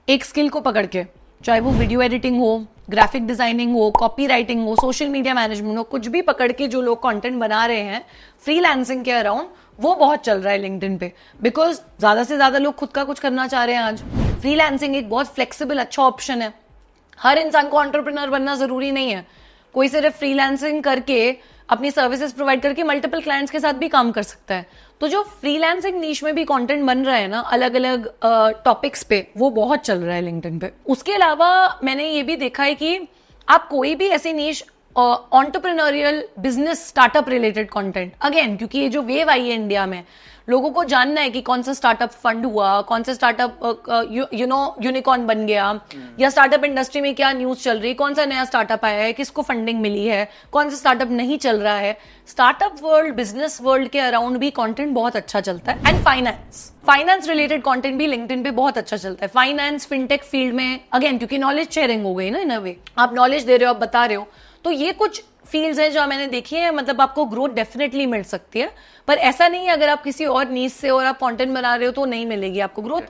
Speaker 2: एक स्किल को पकड़ के, चाहे वो वीडियो एडिटिंग हो, ग्राफिक डिजाइनिंग हो, कॉपी राइटिंग हो, सोशल मीडिया मैनेजमेंट हो, कुछ भी पकड़ के जो लोग कंटेंट बना रहे हैं फ्रीलांसिंग के अराउंड, वो बहुत चल रहा है लिंक्डइन पे। बिकॉज ज्यादा से ज्यादा लोग खुद का कुछ करना चाह रहे हैं आज। फ्रीलांसिंग एक बहुत फ्लेक्सिबल अच्छा ऑप्शन है। हर इंसान को एंटरप्रेन्योर बनना जरूरी नहीं है। कोई सिर्फ फ्रीलांसिंग करके अपनी सर्विसेज प्रोवाइड करके मल्टीपल क्लाइंट्स के साथ भी काम कर सकता है। तो जो फ्रीलांसिंग नीश में भी कंटेंट बन रहा है ना, अलग अलग टॉपिक्स पे, वो बहुत चल रहा है लिंक्डइन पे। उसके अलावा मैंने ये भी देखा है कि आप कोई भी ऐसी niche entrepreneurial business startup related content, again क्योंकि ये जो वेव आई है इंडिया में, लोगों को जानना है कि कौन सा स्टार्टअप फंड हुआ, कौन सा स्टार्टअप यूनिकॉर्न बन गया, या स्टार्टअप इंडस्ट्री में क्या न्यूज चल रही है, कौन सा नया स्टार्टअप आया है, किसको फंडिंग मिली है, कौन सा स्टार्टअप नहीं चल रहा है। स्टार्टअप वर्ल्ड, बिजनेस वर्ल्ड के अराउंड भी कंटेंट बहुत अच्छा चलता है। एंड फाइनेंस रिलेटेड कंटेंट भी लिंक्डइन पे बहुत अच्छा चलता है। फाइनेंस, फिनटेक फील्ड में अगेन क्योंकि नॉलेज शेयरिंग हो गई ना इन अ वे, आप नॉलेज दे रहे हो, आप बता रहे हो, तो ये कुछ फील्ड्स हैं जो मैंने देखी है, मतलब आपको ग्रोथ डेफिनेटली मिल सकती है। पर ऐसा नहीं है अगर आप किसी और नीश से और आप कंटेंट बना रहे हो तो नहीं मिलेगी आपको ग्रोथ।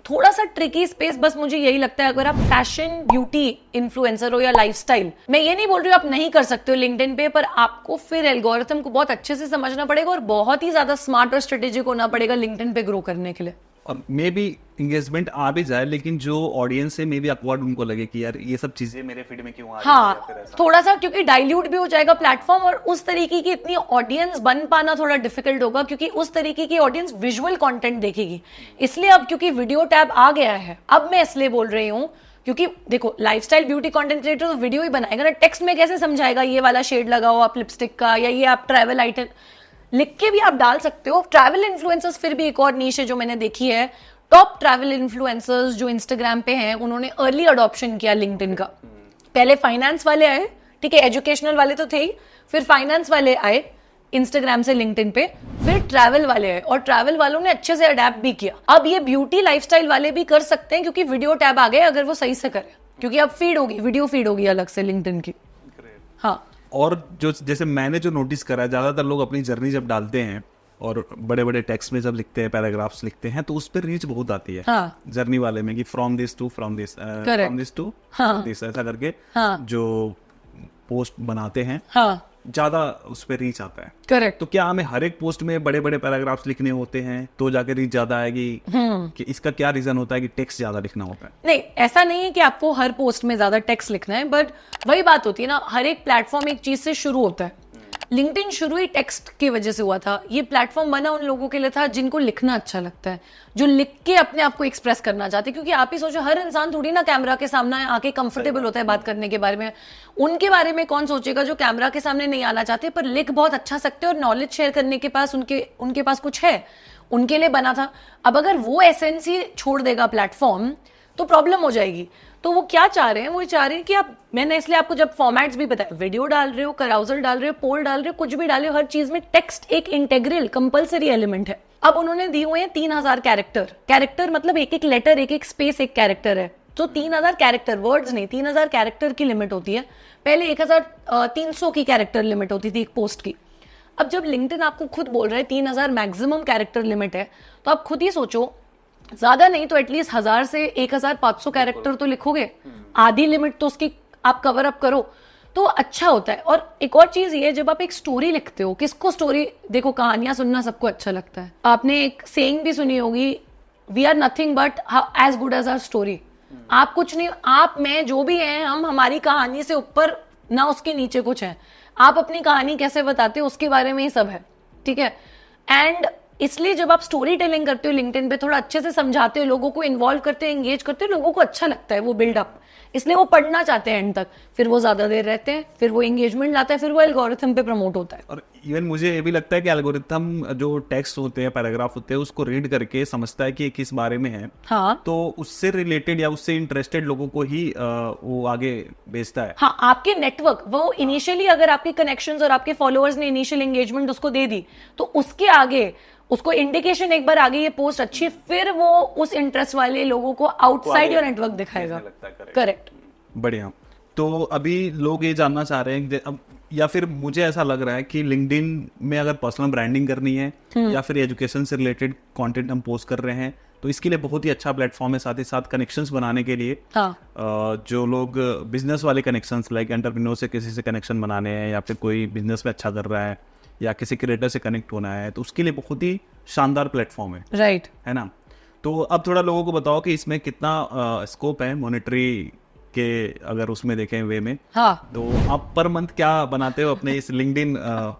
Speaker 2: थोड़ा सा ट्रिकी स्पेस बस मुझे यही लगता है, अगर आप फैशन ब्यूटी इन्फ्लुएंसर हो या लाइफस्टाइल, मैं ये नहीं बोल रही हूँ आप नहीं कर सकते हो लिंक्डइन पे, पर आपको फिर एल्गोरिथम को बहुत अच्छे से समझना पड़ेगा और बहुत ही ज्यादा स्मार्ट और स्ट्रेटेजिक होना पड़ेगा लिंक्डइन पे ग्रो करने के लिए।
Speaker 1: और मे बी इंगेजमेंट आ भी जाए, लेकिन जो ऑडियंस है मे बी अपवर्ड उनको लगे कि यार ये सब चीजें मेरे फीड में क्यों आ रही है, या फिर
Speaker 2: हाँ,
Speaker 1: ऐसा।
Speaker 2: थोड़ा सा क्योंकि डाइल्यूट भी हो जाएगा प्लेटफॉर्म, और उस तरीके की इतनी ऑडियंस बन पाना थोड़ा डिफिकल्ट होगा, क्योंकि उस तरीके की ऑडियंस विजुअल कंटेंट देखेगी। इसलिए अब क्योंकि वीडियो टैब आ गया है, अब मैं इसलिए बोल रही हूँ क्योंकि देखो लाइफस्टाइल ब्यूटी कंटेंट क्रिएटर तो वीडियो ही बनाएगा ना, टेक्स्ट में कैसे समझाएगा ये वाला शेड लगाओ आप लिपस्टिक का, या ये आप ट्रैवल आइटम लिख के भी आप डाल सकते हो। ट्रैवल इन्फ्लुएंसर्स फिर भी एक और नीश है जो मैंने देखी है। टॉप ट्रैवल इन्फ्लुएंसर्स जो इंस्टाग्राम पे हैं, उन्होंने अर्ली अडॉप्शन किया लिंक्डइन का। पहले फाइनेंस वाले आए, ठीक है, एजुकेशनल वाले तो थे ही, फिर फाइनेंस वाले आए इंस्टाग्राम से लिंक्डइन पे, फिर ट्रैवल वाले आए, और ट्रैवल वालों ने अच्छे से अडेप्ट भी किया। अब ये ब्यूटी लाइफस्टाइल वाले भी कर सकते हैं क्योंकि वीडियो टैब आ गए, अगर वो सही से करें, क्योंकि अब फीड होगी, वीडियो फीड होगी अलग से लिंक्डइन की। हाँ,
Speaker 1: और जो जैसे मैंने जो नोटिस करा है, ज्यादातर लोग अपनी जर्नी जब डालते हैं और बड़े बड़े टेक्स्ट में जब लिखते हैं, पैराग्राफ्स लिखते हैं, तो उस पर रीच बहुत आती है।
Speaker 2: हाँ,
Speaker 1: जर्नी वाले में कि from this to from this to this, ऐसा करके जो पोस्ट बनाते हैं
Speaker 2: हाँ,
Speaker 1: ज्यादा उस पर रीच आता है।
Speaker 2: करेक्ट।
Speaker 1: तो क्या हमें हर एक पोस्ट में बड़े बड़े पैराग्राफ्स लिखने होते हैं तो जाके रीच ज्यादा आएगी, कि इसका क्या रीजन होता है कि टेक्स्ट ज्यादा लिखना होता है?
Speaker 2: नहीं, ऐसा नहीं है कि आपको हर पोस्ट में ज्यादा टेक्स्ट लिखना है, बट वही बात होती है ना, हर एक प्लेटफॉर्म एक चीज से शुरू होता है। लिंक्डइन शुरू ही टेक्स्ट की वजह से हुआ था। ये प्लेटफॉर्म बना उन लोगों के लिए था जिनको लिखना अच्छा लगता है, जो लिख के अपने आप को एक्सप्रेस करना चाहते हैं। क्योंकि आप ही सोचो, हर इंसान थोड़ी ना कैमरा के सामने आके कंफर्टेबल होता है बात करने के बारे में। उनके बारे में कौन सोचेगा जो कैमरा के सामने नहीं आना चाहते पर लिख बहुत अच्छा सकते हैं और नॉलेज शेयर करने के पास उनके पास कुछ है, उनके लिए बना था। अब अगर वो एसेंस ही छोड़ देगा प्लेटफॉर्म तो प्रॉब्लम हो जाएगी। तो वो क्या चाह रहे हैं, वो चाह रहे हैं कि आप, मैंने इसलिए आपको जब फॉर्मेट्स भी बताया, वीडियो डाल रहे हो, कराउजल डाल रहे हो, पोल डाल रहे हो, कुछ भी डाल रहे हो, हर चीज में टेक्स्ट एक इंटेग्रल कंपलसरी एलिमेंट है। अब उन्होंने दिए हुए हैं 3000 कैरेक्टर मतलब एक एक लेटर, एक एक स्पेस एक कैरेक्टर है। तो 3000 कैरेक्टर, वर्ड्स नहीं, 3000 कैरेक्टर की लिमिट होती है। पहले 1300 की कैरेक्टर लिमिट होती थी एक पोस्ट की। अब जब लिंक्डइन आपको खुद बोल रहा है 3000 मैक्सिमम कैरेक्टर लिमिट है, तो आप खुद ही सोचो, ज्यादा नहीं तो एटलीस्ट 1000 से 1500 कैरेक्टर तो लिखोगे, आधी लिमिट तो उसकी आप कवर अप करो, तो अच्छा होता है। और एक और चीज ये, जब आप एक स्टोरी लिखते हो, किसको स्टोरी, देखो कहानियां सुनना सबको अच्छा लगता है। आपने एक सेइंग भी सुनी होगी, we are nothing but as good as our story. आप कुछ नहीं, आप मैं जो भी हैं, हम हमारी कहानी से ऊपर ना उसके नीचे कुछ है। आप अपनी कहानी कैसे बताते हो उसके बारे में ही सब है, ठीक है। एंड इसलिए जब आप स्टोरी टेलिंग करते हो लिंक्डइन पे, थोड़ा अच्छे से समझाते हो, लोगों को इन्वॉल्व करते हो, एंगेज करते हो, लोगों को अच्छा लगता है वो बिल्डअप, इसलिए वो पढ़ना चाहते हैं एंड तक, फिर वो ज्यादा देर रहते हैं, फिर वो एंगेजमेंट लाता है, फिर वो एल्गोरिथम पे प्रमोट होता है।
Speaker 1: और इवन मुझे ये भी लगता है कि एल्गोरिथम जो टेक्स्ट होते हैं, पैराग्राफ होते हैं, उसको रीड करके समझता है कि ये किस बारे में है।
Speaker 2: हाँ,
Speaker 1: तो उससे रिलेटेड या उससे इंटरेस्टेड लोगों को ही वो आगे भेजता है।
Speaker 2: हाँ, आपके नेटवर्क, वो इनिशियली अगर आपके कनेक्शंस और आपके फॉलोअर्स ने इनिशियल एंगेजमेंट उसको दे दी, तो उसके आगे उसको इंडिकेशन एक बार आगे ये पोस्ट अच्छी है, फिर वो उस इंटरेस्ट वाले लोगों को आउटसाइड योर नेटवर्क दिखाएगा। करेक्ट,
Speaker 1: बढ़िया। तो अभी लोग ये जानना चाह रहे हैं अब, या फिर मुझे ऐसा लग रहा है कि लिंक्डइन में अगर पर्सनल ब्रांडिंग करनी है या फिर एजुकेशन से रिलेटेड कंटेंट हम पोस्ट कर रहे हैं, तो इसके लिए बहुत ही अच्छा प्लेटफॉर्म है। साथ ही साथ कनेक्शंस बनाने के लिए,
Speaker 2: हाँ,
Speaker 1: जो लोग बिजनेस वाले कनेक्शंस, लाइक एंटरप्रेन्योर से किसी से कनेक्शन बनाने हैं, या फिर कोई बिजनेस में अच्छा कर रहा है, या किसी क्रिएटर से कनेक्ट होना है, तो उसके लिए बहुत ही शानदार प्लेटफॉर्म है,
Speaker 2: राइट,
Speaker 1: है ना। तो अब थोड़ा लोगों को बताओ कि इसमें कितना स्कोप है मॉनेटरी के, अगर उसमें देखें वे में।
Speaker 2: हाँ,
Speaker 1: तो आप पर मंथ क्या बनाते हो अपने इस लिंक्डइन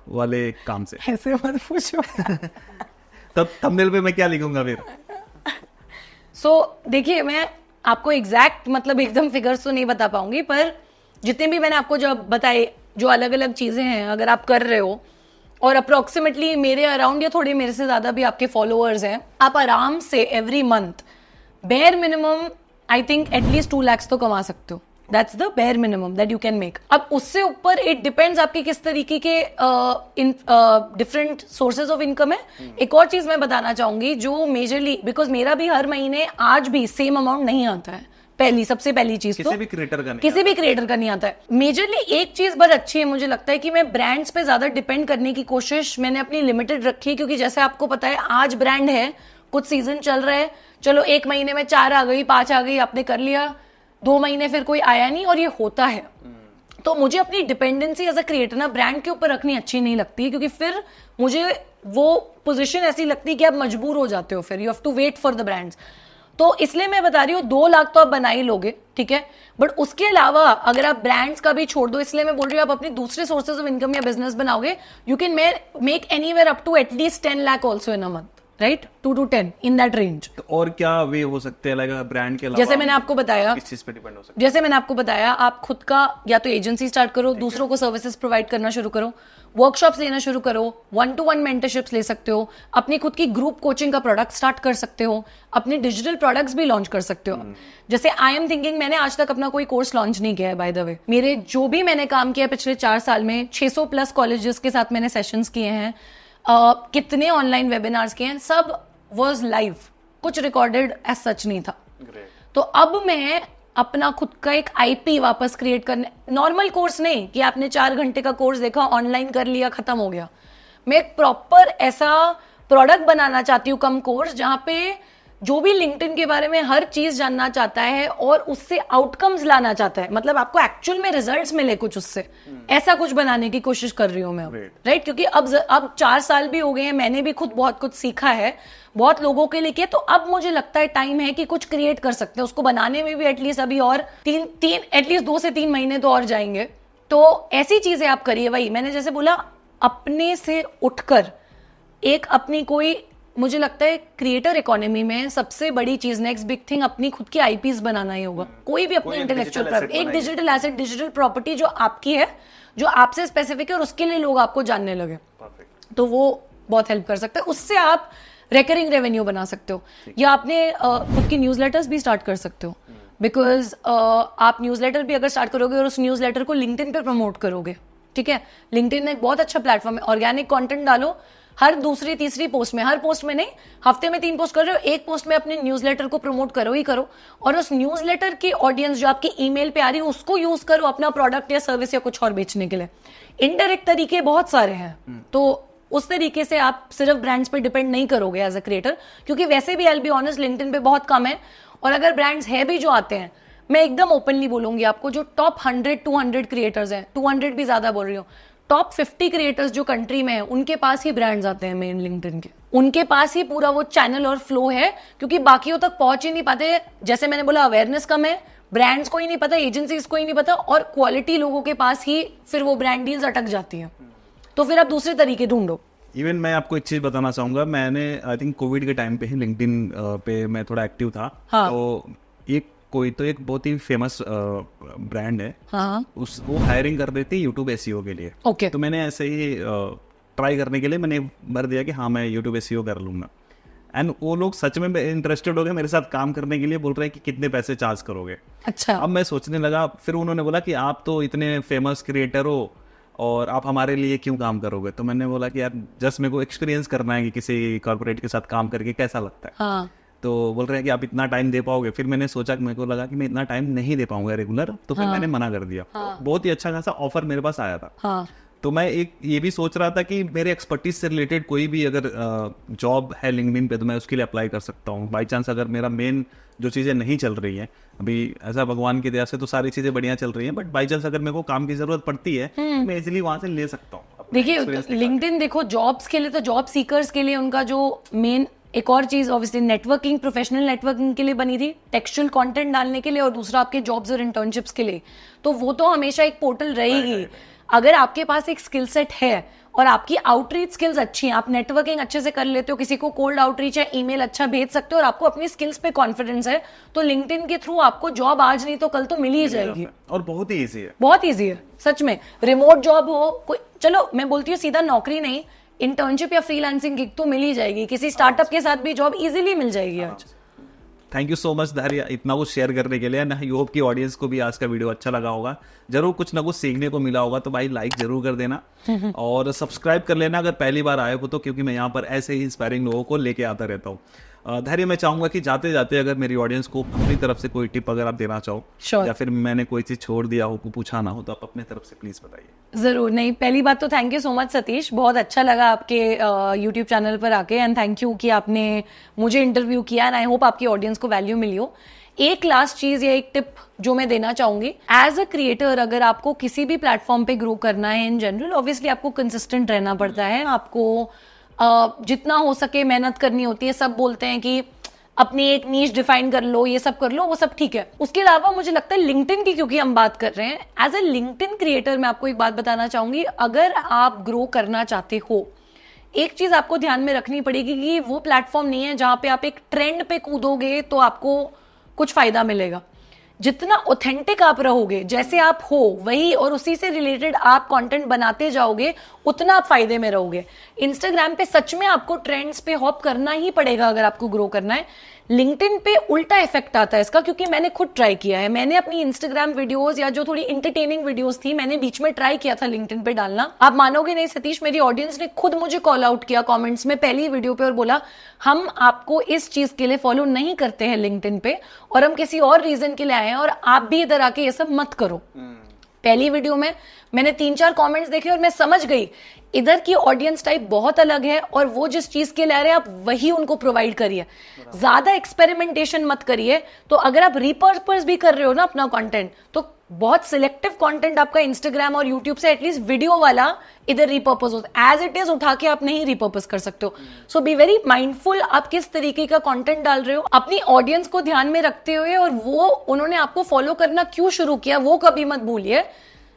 Speaker 1: वाले काम से?
Speaker 2: ऐसे मत पूछो।
Speaker 1: तब थंबनेल पे मैं क्या लिखूंगा फिर?
Speaker 2: देखिए, मैं आपको एग्जैक्ट मतलब एकदम फिगर्स तो नहीं बता पाऊंगी, पर जितने भी मैंने आपको जो बताए, जो अलग अलग चीजें हैं अगर आप कर रहे हो, और अप्रोक्सीमेटली मेरे अराउंड या थोड़े मेरे से ज्यादा भी आपके फॉलोअर्स हैं, आप आराम से every month bare minimum I think at least 2 lakhs तो कमा सकते हो. That's the bare minimum that you can make. अब उससे ऊपर इट डिपेंड्स आपके किस तरीके के डिफरेंट सोर्सेज ऑफ इनकम है. एक और चीज मैं बताना चाहूंगी जो मेजरली, बिकॉज मेरा भी हर महीने आज भी सेम अमाउंट नहीं आता है. सबसे पहली चीज तो
Speaker 1: किसी भी क्रिएटर का नहीं
Speaker 2: आता है. मेजरली एक चीज बहुत अच्छी है, मुझे लगता है कि मैं ब्रांड्स पे ज्यादा डिपेंड करने की कोशिश मैंने अपनी लिमिटेड रखी है. क्योंकि जैसे आपको पता है आज ब्रांड है, कुछ सीजन चल रहा है, चलो 1 महीने में 4 आ गई, 5 आ गई, आपने कर लिया. 2 महीने फिर कोई आया नहीं, और ये होता है. तो मुझे अपनी डिपेंडेंसी एज अ क्रिएटर ना ब्रांड के ऊपर रखनी अच्छी नहीं लगती है. क्योंकि फिर मुझे वो पोजीशन ऐसी लगती है कि आप मजबूर हो जाते हो, फिर you have to wait for the brands. तो इसलिए मैं बता रही हूँ 2 लाख तो आप बना ही लोगे, ठीक है. बट उसके अलावा अगर आप ब्रांड्स का भी छोड़ दो, इसलिए मैं बोल रही हूँ आप अपने दूसरे सोर्सेज ऑफ इनकम या बिजनेस बनाओगे, you can make anywhere up to at least 10 lakh also in a month, right. 2 to 10 in that range.
Speaker 1: और क्या वे हो सकते हैं लाइक ब्रांड के अलावा?
Speaker 2: जैसे मैंने आपको बताया,
Speaker 1: किस चीज पे डिपेंड हो सकते हैं?
Speaker 2: जैसे मैंने आपको बताया, आप खुद का या तो एजेंसी स्टार्ट करो, दूसरों को सर्विसेज प्रोवाइड करना शुरू करो, वर्कशॉप्स लेना शुरू करो, 1-to-1 मेंटरशिप्स ले सकते हो, अपनी खुद की ग्रुप कोचिंग का प्रोडक्ट स्टार्ट कर सकते हो, अपने डिजिटल प्रोडक्ट्स भी लॉन्च कर सकते हो. जैसे आई एम थिंकिंग, मैंने आज तक अपना कोई कोर्स लॉन्च नहीं किया है बाय द वे. मेरे जो भी मैंने काम किया पिछले 4 साल में, 600+ कॉलेजेस के साथ मैंने सेशंस किए हैं, कितने ऑनलाइन वेबिनार्स किए हैं, सब वॉज लाइव, कुछ रिकॉर्डेड एज सच नहीं था. तो अब मैं अपना खुद का एक आईपी वापस क्रिएट करने, नॉर्मल कोर्स नहीं कि आपने 4 घंटे का कोर्स देखा, ऑनलाइन कर लिया, खत्म हो गया. मैं एक प्रॉपर ऐसा प्रोडक्ट बनाना चाहती हूँ, कम कोर्स, जहां पे जो भी लिंक्डइन के बारे में हर चीज जानना चाहता है और उससे आउटकम्स लाना चाहता है, मतलब आपको एक्चुअल में रिजल्ट्स मिले कुछ उससे, ऐसा कुछ बनाने की कोशिश कर रही हूँ मैं, राइट. क्योंकि अब 4 साल भी हो गए हैं, मैंने भी खुद बहुत कुछ सीखा है, बहुत लोगों के लिए किया. तो अब मुझे लगता है टाइम है कि कुछ क्रिएट कर सकते हैं. उसको बनाने में भी एटलीस्ट अभी और 2 से 3 महीने तो और जाएंगे. तो ऐसी चीजें आप करिए. वही मैंने जैसे बोला, अपने से उठकर एक अपनी कोई, मुझे लगता है क्रिएटर इकोनॉमी में सबसे बड़ी चीज, नेक्स्ट बिग थिंग, अपनी खुद की आईपीज बनाना ही होगा. कोई भी अपनी इंटेलेक्चुअल प्रॉपर्टी, एक डिजिटल एसेट, डिजिटल प्रॉपर्टी जो आपकी है, जो आपसे स्पेसिफिक है और उसके लिए लोग आपको जानने लगे, तो वो बहुत हेल्प कर सकता है. उससे आप रेकरिंग रेवेन्यू बना सकते हो, या आपने खुद की न्यूज़लेटर्स भी स्टार्ट कर सकते हो. बिकॉज आप न्यूज़लेटर भी अगर स्टार्ट करोगे और उस न्यूज़लेटर को लिंक्डइन पे प्रमोट करोगे, ठीक है. लिंक्डइन एक बहुत अच्छा प्लेटफॉर्म है. ऑर्गेनिक कंटेंट डालो, हर दूसरी तीसरी पोस्ट में, हर पोस्ट में नहीं, हफ्ते में 3 पोस्ट कर रहे हो, एक पोस्ट में अपने न्यूज़लेटर को प्रमोट करो ही करो. और उस न्यूज़लेटर की ऑडियंस जो आपकी ईमेल पे आ रही है, उसको यूज करो अपना प्रोडक्ट या सर्विस या कुछ और बेचने के लिए. इनडायरेक्ट तरीके बहुत सारे हैं. तो उस तरीके से आप सिर्फ ब्रांड्स पे डिपेंड नहीं करोगे एज अ क्रिएटर. क्योंकि वैसे भी I will be honest, LinkedIn पे बहुत कम है. और अगर ब्रांड्स है भी जो आते हैं, मैं एकदम ओपनली बोलूंगी आपको, जो टॉप 100-200 क्रिएटर्स हैं, 200 भी ज्यादा बोल रही हूँ, टॉप 50 क्रिएटर्स जो कंट्री में है, उनके पास ही ब्रांड्स आते हैं मेन लिंक्डइन के. उनके पास ही पूरा वो चैनल और फ्लो है. क्योंकि बाकियों तक पहुंच ही नहीं पाते. जैसे मैंने बोला, अवेयरनेस कम है, ब्रांड्स को ही नहीं पता, एजेंसीज को ही नहीं पता, और क्वालिटी लोगों के पास ही फिर वो ब्रांड डील्स अटक जाती हैं. तो फिर आप दूसरे तरीके ढूंढो.
Speaker 1: इवन मैं आपको एक चीज बताना चाहूंगा, मैंने आई थिंक कोविड के टाइम पे ही लिंक्डइन पे मैं थोड़ा एक्टिव था.
Speaker 2: हाँ.
Speaker 1: तो एक बहुत ही फेमस ब्रांड है.
Speaker 2: हाँ.
Speaker 1: वो हायरिंग कर रही थी यूट्यूब एसईओ के लिए.
Speaker 2: ओके.
Speaker 1: तो मैंने ऐसे ही ट्राई करने के लिए मैंने भर दिया कि हाँ मैं यूट्यूब एसईओ कर लूंगा. एंड वो लोग सच में इंटरेस्टेड हो गए मेरे साथ काम करने के लिए. बोल रहे हैं कि कितने पैसे चार्ज करोगे.
Speaker 2: अच्छा.
Speaker 1: अब मैं सोचने लगा, फिर उन्होंने बोला कि आप तो इतने फेमस क्रिएटर हो और आप हमारे लिए क्यों काम करोगे. तो मैंने बोला कि यार जस्ट मेरे को एक्सपीरियंस करना है कि किसी कॉर्पोरेट के साथ काम करके कैसा लगता है.
Speaker 2: हाँ.
Speaker 1: तो बोल रहे हैं कि आप इतना टाइम दे पाओगे. फिर मैंने सोचा कि मेरे को लगा कि मैं इतना टाइम नहीं दे पाऊंगा रेगुलर, तो फिर मैंने मना कर दिया. बहुत ही अच्छा खासा ऑफर मेरे पास आया था.
Speaker 2: हाँ.
Speaker 1: तो मैं एक ये भी सोच रहा था कि मेरे एक्सपर्टीज से रिलेटेड कोई भी अगर जॉब है लिंक्डइन पे, तो मैं उसके लिए अप्लाई कर सकता हूँ. बाई चांस अगर मेरा मेन जो चीज़ें नहीं चल रही हैं अभी, ऐसा भगवान की दया से तो सारी चीज़ें बढ़िया चल रही हैं, बट बाई चांस अगर मेरे को काम की जरूरत पड़ती है, मैं इजीली वहां से ले सकता हूँ.
Speaker 2: देखिए, लिंक्डइन देखो जॉब्स के लिए, तो जॉब सीकर्स के लिए उनका जो मेन, एक और चीज ऑब्वियसली नेटवर्किंग, प्रोफेशनल नेटवर्किंग के लिए बनी थी, टेक्सचुअल कंटेंट डालने के लिए, और दूसरा आपके जॉब्स और इंटर्नशिप्स के लिए. तो वो तो हमेशा एक पोर्टल रहेगी. अगर आपके पास एक स्किल सेट है और आपकी आउटरीच स्किल्स अच्छी हैं, आप नेटवर्किंग अच्छे से कर लेते हो, किसी को कोल्ड आउटरीच या ईमेल अच्छा भेज सकते हो और आपको अपनी स्किल्स पे कॉन्फिडेंस है, तो लिंक्डइन के थ्रू आपको जॉब आज नहीं तो कल तो मिल ही जाएगी।
Speaker 1: और बहुत ही ईजी है,
Speaker 2: बहुत ईजी है सच में। रिमोट जॉब हो, कोई, चलो मैं बोलती हूँ सीधा नौकरी नहीं, इंटर्नशिप या फ्रीलांसिंग गिग तो मिल ही जाएगी, किसी स्टार्टअप के साथ भी जॉब इजीली मिल जाएगी आज।
Speaker 1: थैंक यू सो मच धारिया इतना कुछ शेयर करने के लिए। आई होप कि ऑडियंस को भी आज का वीडियो अच्छा लगा होगा, जरूर कुछ ना कुछ सीखने को मिला होगा, तो भाई लाइक जरूर कर देना और सब्सक्राइब कर लेना अगर पहली बार आए हो तो, क्योंकि मैं यहाँ पर ऐसे ही इंस्पायरिंग लोगों को लेके आता रहता हूँ। धैर्य, मैं चाहूंगा कि जाते जाते अगर मेरी ऑडियंस को अपनी तरफ से कोई टिप अगर आप देना चाहो,
Speaker 2: Sure.
Speaker 1: या फिर मैंने कोई चीज छोड़ दिया हो, पूछा ना हो, तो आप अपने तरफ से प्लीज बताइए।
Speaker 2: जरूर। नहीं, पहली बात तो thank you so much Satish, बहुत अच्छा लगा आपके यूट्यूब चैनल पर आके, एंड थैंक यू कि आपने मुझे इंटरव्यू किया, एंड आई होप आपकी ऑडियंस को वैल्यू मिली हो। एक लास्ट चीज या एक टिप जो मैं देना चाहूंगी, एज अ क्रिएटर अगर आपको किसी भी प्लेटफॉर्म पे ग्रो करना है इन जनरल, ऑब्वियसली आपको कंसिस्टेंट रहना पड़ता है, आपको जितना हो सके मेहनत करनी होती है। सब बोलते हैं कि अपनी एक नीश डिफाइन कर लो, ये सब कर लो, वो सब ठीक है। उसके अलावा मुझे लगता है लिंक्डइन की, क्योंकि हम बात कर रहे हैं, एज अ लिंक्डइन क्रिएटर मैं आपको एक बात बताना चाहूंगी, अगर आप ग्रो करना चाहते हो, एक चीज आपको ध्यान में रखनी पड़ेगी कि वो प्लेटफॉर्म नहीं है जहां पे आप एक ट्रेंड पे कूदोगे तो आपको कुछ फायदा मिलेगा। जितना ऑथेंटिक आप रहोगे, जैसे आप हो वही, और उसी से रिलेटेड आप कंटेंट बनाते जाओगे, उतना आप फायदे में रहोगे। इंस्टाग्राम पे सच में आपको ट्रेंड्स पे हॉप करना ही पड़ेगा अगर आपको ग्रो करना है। लिंक्डइन पे उल्टा इफेक्ट आता है इसका, क्योंकि मैंने खुद ट्राई किया है। मैंने अपनी इंस्टाग्राम वीडियोस या जो थोड़ी इंटरटेनिंग वीडियोस थी, मैंने बीच में ट्राई किया था लिंक्डइन पे डालना। आप मानोगे नहीं सतीश, मेरी ऑडियंस ने खुद मुझे कॉल आउट किया कमेंट्स में पहली वीडियो पे और बोला हम आपको इस चीज के लिए फॉलो नहीं करते हैं लिंक्डइन पे, और हम किसी और रीजन के लिए आए हैं, और आप भी इधर आके ये सब मत करो। पहली वीडियो में मैंने 3-4 कमेंट्स देखे और मैं समझ गई इधर की ऑडियंस टाइप बहुत अलग है, और वो जिस चीज के लिए आ रहे हैं आप वही उनको प्रोवाइड करिए, ज्यादा एक्सपेरिमेंटेशन मत करिए। तो अगर आप रिपर्पस भी कर रहे हो ना अपना कंटेंट, तो बहुत सिलेक्टिव कंटेंट आपका इंस्टाग्राम और यूट्यूब से एटलीस्ट वीडियो वाला इधर रिपर्पस हो, एज इट इज उठा के आप नहीं रिपर्पस कर सकते हो। सो बी वेरी माइंडफुल आप किस तरीके का कंटेंट डाल रहे हो, अपनी ऑडियंस को ध्यान में रखते हुए, और वो उन्होंने आपको फॉलो करना क्यों शुरू किया वो कभी मत भूलिए।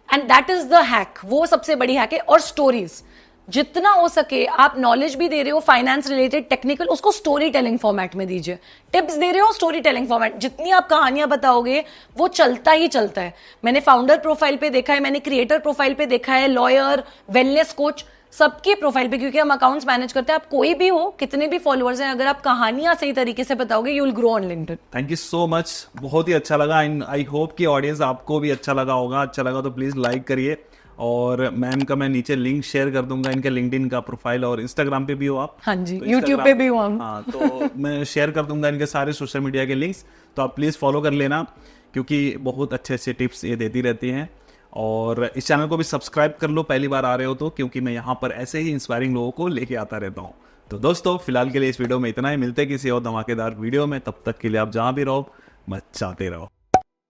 Speaker 2: And that is the hack, वो सबसे बड़ी हैक है। और स्टोरीज जितना हो सके, आप नॉलेज भी दे रहे हो फाइनेंस रिलेटेड टेक्निकल, उसको स्टोरी टेलिंग फॉर्मेट में दीजिए। टिप्स दे रहे हो स्टोरी टेलिंग फॉर्मेट, जितनी आप कहानियां बताओगे वो चलता ही चलता है। मैंने फाउंडर प्रोफाइल पे देखा है, मैंने क्रिएटर प्रोफाइल पे देखा है, लॉयर, वेलनेस कोच, सबके प्रोफाइल पे, क्योंकि हम अकाउंट्स मैनेज करते हैं। आप कोई भी हो, कितने भी फॉलोअर्स हैं, अगर आप कहानियां सही तरीके से बताओगे, you will grow on LinkedIn.
Speaker 1: Thank you so much, बहुत ही अच्छा लगा। आई होप कि ऑडियंस आपको भी अच्छा लगा होगा। अच्छा लगा तो प्लीज लाइक करिए, और मैम का मैं नीचे लिंक शेयर कर दूंगा, इनके लिंक्डइन का प्रोफाइल, और इंस्टाग्राम पे भी हो आप?
Speaker 2: हाँ जी,
Speaker 1: तो
Speaker 2: यूट्यूब पे भी हूँ।
Speaker 1: हाँ, तो मैं शेयर कर दूंगा इनके सारे सोशल मीडिया के लिंक्स, तो आप प्लीज फॉलो कर लेना, क्योंकि बहुत अच्छे अच्छे टिप्स ये देती रहती हैं। और इस चैनल को भी सब्सक्राइब कर लो पहली बार आ रहे हो तो, क्योंकि मैं यहाँ पर ऐसे ही इंस्पायरिंग लोगों को लेके आता रहता हूँ। तो दोस्तों फिलहाल के लिए इस वीडियो में इतना ही, मिलते किसी और धमाकेदार वीडियो में, तब तक के लिए आप जहाँ भी रहो मचाते रहो।